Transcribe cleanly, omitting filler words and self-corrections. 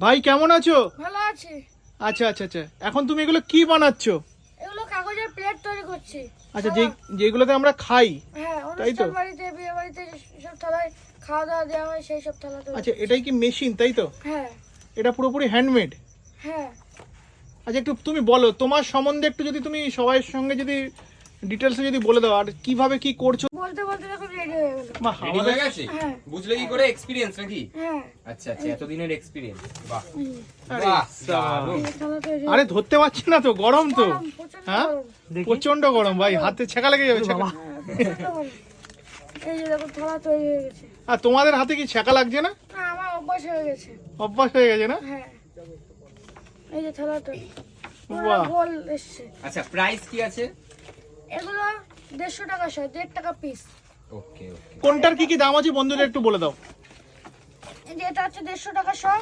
ভাই কেমন আছো? ভালো আছে। আচ্ছা আচ্ছা আচ্ছা, এখন তুমি এগুলো কি বানাচ্ছো? এগুলো কাগজের প্লেট তৈরি করছি। আচ্ছা, যেগুলোতে আমরা খাই, হ্যাঁ, তাই তো? অনুষ্ঠান বাড়িতে, বিয়ে বাড়িতে সব থালায় খাওয়া দাওয়া দেওয়া হয়, সেই সব থালা তৈরি। আচ্ছা, এটাই কি মেশিন, তাই তো? হ্যাঁ এটা পুরোপুরি হ্যান্ডমেড? হ্যাঁ। আচ্ছা, একটু তুমি বলো তোমার সম্বন্ধে, একটু যদি তুমি সবার সঙ্গে যদি ডিটেলসে যদি বলে দাও, আর কিভাবে কি করছো। বলতে বলতে দেখো রেডি হয়ে গেল। বাহ, রেডি হয়ে গেছে? হ্যাঁ। বুঝলে কি করে? এক্সপীরিয়েন্স নাকি? হ্যাঁ। আচ্ছা আচ্ছা, এতদিনের এক্সপীরিয়েন্স। বাহ আরে বাহ, সাবাস। দারুণ। এই থালা তৈরি। আরে ধরতে পারছি না তো, গরম তো। গরম, প্রচণ্ড হ্যাঁ, গরম। প্রচন্ড গরম ভাই, হাতে ছেঁকা লেগে যাবে ছেঁকা। হ্যাঁ, প্রচণ্ড গরম। এই যে দেখো থালা তৈরি হয়ে গেছে। আর তোমাদের হাতে কি ছেঁকা লাগছে না? না, আমার অভ্যাস হয়ে গেছে। অভ্যাস হয়ে গেছে না? হ্যাঁ, এই যে থালা তৈরি পুরো বাহ। গোল এসছে। আচ্ছা, প্রাইস কি আছে? এগুলো 150 টাকা শো, 1.5 টাকা পিস। ওকে ওকে। কোনটার কি কি দাম আছে বন্ধুদের একটু বলে দাও। এই যে এটা হচ্ছে 150 টাকা শো,